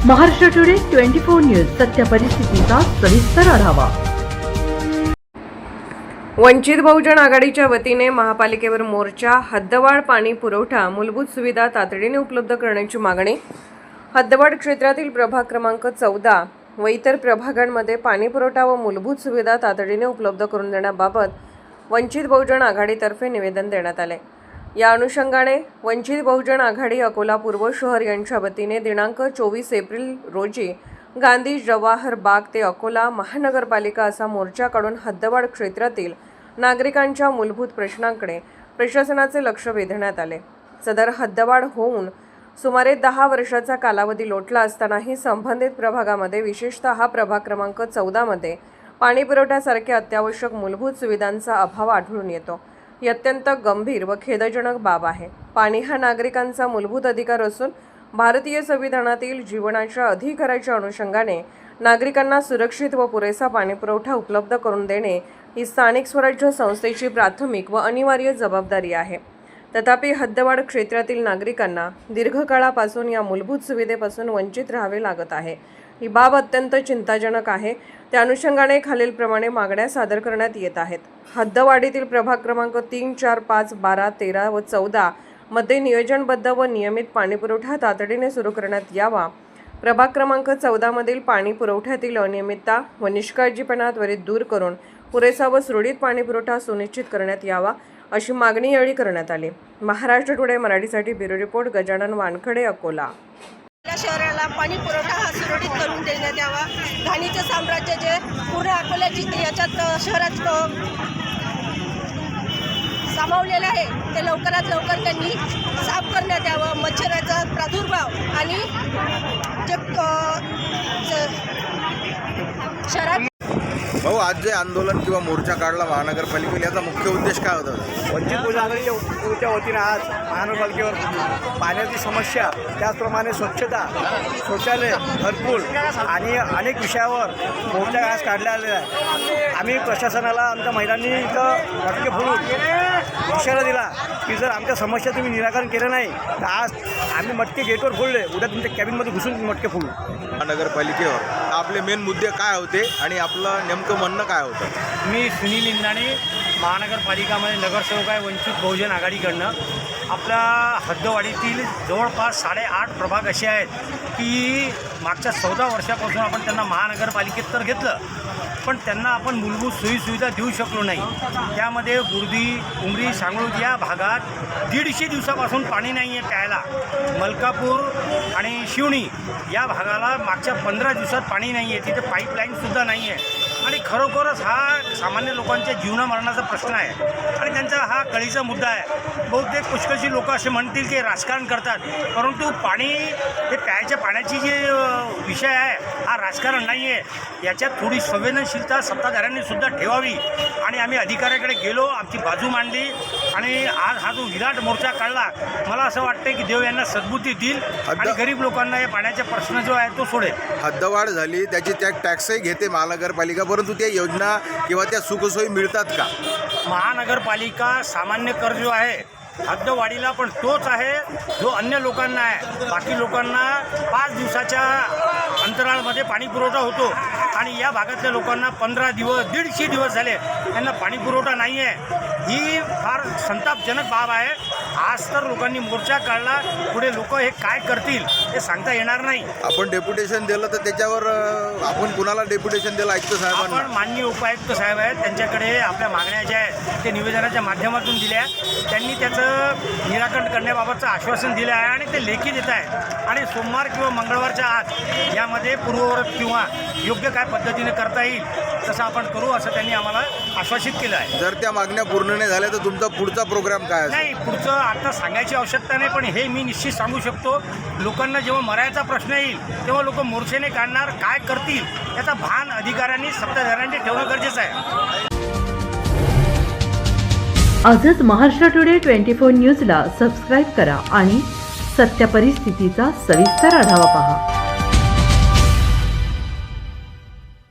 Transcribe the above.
Maharashtra today 24 news सत्य परिस्थितीचा सविस्तर आढावा। वंचित बहुजन आघाडीच्या वतीने महापालिकेवर मोर्चा। हद्दवाढ पाणी पुरवठा मूलभूत सुविधा तातडीने उपलब्ध करण्याची मागणी। हद्दवाढ क्षेत्रातील प्रभाग क्रमांक 14 व इतर प्रभागांमध्ये पाणी पुरवठा व मूलभूत सुविधा तातडीने उपलब्ध करून देण्याबाबत वंचित बहुजन आघाडीतर्फे निवेदन देण्यात आले। या अनुषंगाने वंचित बहुजन आघाडी अकोला पूर्व शहर यांच्या वतीने दिनांक 24 एप्रिल रोजी गांधी जवाहर बाग ते अकोला महानगरपालिका असा मोर्चा काढून हद्दवाढ क्षेत्रातील नागरिकांच्या मूलभूत प्रश्नांकडे प्रशासनाचे लक्ष वेधण्यात आले। सदर हद्दवाढ होऊन सुमारे 10 वर्षाचा कालावधी लोटला असतानाही संबंधित प्रभागामध्ये विशेषतः प्रभाग क्रमांक 14 मध्ये पाणी पुरवठ्यासारख्या अत्यावश्यक मूलभूत सुविधांचा अभाव आढळून येतो। ही अत्यंत गंभीर व खेदजनक बाब आहे। पाणी हा नागरिकांचा मूलभूत अधिकार असून भारतीय संविधानातील जीवनाच्या अधिकाराच्या अनुषंगाने नागरिकांना सुरक्षित व पुरेसा पाणीपुरवठा उपलब्ध करून देणे ही स्थानिक स्वराज्य संस्थेची प्राथमिक व अनिवार्य जबाबदारी आहे। तथापि हद्दवाढ क्षेत्रातील नागरिकांना दीर्घकाळापासून या मूलभूत सुविधेपासून वंचित राहावे लागत आहे। ही बाब अत्यंत चिंताजनक आहे। त्या अनुषंगाने खालीलप्रमाणे मागण्या सादर करण्यात येत आहेत। हद्दवाढीतील प्रभाग क्रमांक 3, 4, 5, 12, 13 व 14 मध्ये नियोजनबद्ध व नियमित पाणीपुरवठा तातडीने सुरू करण्यात यावा। प्रभाग क्रमांक 14 मधील पाणी पुरवठ्यातील अनियमितता व निष्काळजीपणा त्वरित दूर करून पुरेसा व सुरळीत पाणीपुरवठा सुनिश्चित करण्यात यावा अशी मागणी यावेळी करण्यात आली। महाराष्ट्र टुडे मराठीसाठी ब्युरो रिपोर्ट गजानन वानखडे, अकोला। शहराला पाणी पुरवठा हा सुरळीत करून देण्यात यावा। घाणीचे साम्राज्य जे पूर्ण अकोल्याची याच्यात शहरात सामावलेलं आहे ते लवकरात लवकर त्यांनी साफ करण्यात यावं। मच्छराचा प्रादुर्भाव आणि जे शहरात भाऊ, आज जे आंदोलन किंवा मोर्चा काढला महानगरपालिकेने, याचा मुख्य उद्देश काय होता? वंचित बहुजन आघाडीच्या वतीने आज महानगरपालिकेवर पाण्याची समस्या, त्याचप्रमाणे स्वच्छता, शौचालय, घरकुल आणि अनेक विषयावर मोर्चा आज काढला आलेला आहे। आम्ही प्रशासनाला आमच्या महिलांनी इथं मटके फोडून इशारा दिला की जर आमच्या समस्या तुम्ही निराकरण केलं नाही तर आज आम्ही मटके गेटवर फोडले, उद्या तुमच्या कॅबिनमध्ये घुसून मटके फोडू। महानगरपालिकेवर आपले मेन मुद्दे काय होते आणि आपलं नेमकं म्हणणं काय होतं? मी सुनील इंदाणे, महानगरपालिकामध्ये नगरसेवक आहे वंचित बहुजन आघाडीकडनं। आपल्या हद्दवाढीतील जवळपास 8.5 प्रभाग असे आहेत की मागच्या 14 वर्षापासून आपण त्यांना महानगरपालिकेत तर घेतलं, पण त्यांना आपण मूलभूत सोयीसुविधा देऊ शकलो नाही। त्यामध्ये गुर्दी, उमरी, सांगळूज या भागात 150 दिवसापासून पाणी नाही आहे प्यायला। मलकापूर आणि शिवणी या भागाला मागच्या 15 दिवसात पाणी नाही आहे, तिथे पाईपलाईनसुद्धा नाही आहे आणि खरोखरच हा सामान्य लोकांच्या जीवनामरणाचा प्रश्न आहे आणि त्यांचा हा कळीचा मुद्दा आहे। बहुतेक पुष्कळशी लोक असे म्हणतील की राजकारण करतात, परंतु पाणी हे प्यायच्या पाण्याची जे विषय आहे हा राजकारण नाही आहे। याच्यात थोडी संवेदनशीलता सत्ताधाऱ्यांनी सुद्धा ठेवावी आणि आम्ही अधिकाऱ्याकडे गेलो, आमची बाजू मांडली आणि आज हा जो विराट मोर्चा काढला, मला असं वाटतं की देव यांना सद्बुद्धी देईल आणि गरीब लोकांना या पाण्याचा प्रश्न जो आहे तो सोडेल। हद्दवाढ झाली, त्याची टॅक्सही घेते महानगरपालिका, परंतु त्या योजना किंवा त्या सुखसोयी मिळतात का? महानगरपालिका सामान्य कर जो आहे हद्दवाढीला पण तोच आहे जो अन्य लोकांना आहे। बाकी लोकांना 5 दिवसाच्या अंतराळमध्ये पाणी पुरवठा होतो आणि या भागातल्या लोकांना 15 दिवस 150 दिवस झाले त्यांना पाणी पुरवठा नाही आहे। ही फार संतापजनक बाब आहे। आज तर लोकांनी मोर्चा काढला, पुढे लोक हे काय करतील हे सांगता येणार नाही। आपण डेप्युटेशन दिलं तर त्याच्यावर आपण कुणाला डेप्युटेशन दिलं? आयुक्त साहेबांना। आपण माननीय उपायुक्त साहेब आहेत, त्यांच्याकडे आपल्या मागण्या ज्या आहेत ते निवेदनाच्या माध्यमातून दिल्या। त्यांनी त्याचं निराकरण करण्याबाबतचं आश्वासन दिलं आहे आणि ते लेखी देत आहेत आणि सोमवार किंवा मंगळवारच्या आत यामध्ये पूर्ववत किंवा योग्य काय पद्धतीने करता येईल तसं आपण करू असं त्यांनी आम्हाला आश्वासित केलं आहे। जर त्या मागण्या पूर्ण नाही झाल्या तर तुमचा पुढचा प्रोग्राम काय असेल? नाही, पुढचं आता सांगायची आवश्यकता नाही, पण हे मी निश्चित सांगू शकतो, लोकांना जेव्हा मरायचा प्रश्न येईल तेव्हा लोक मोर्चेने काढणार, काय करतील याचा भान अधिकाऱ्यांनी सत्ताधाऱ्यांनी ठेवणं गरजेचं आहे। आजच महाराष्ट्र टुडे 24 न्यूजला सबस्क्राईब करा आणि सत्य परिस्थितीचा सविस्तर आढावा पहा।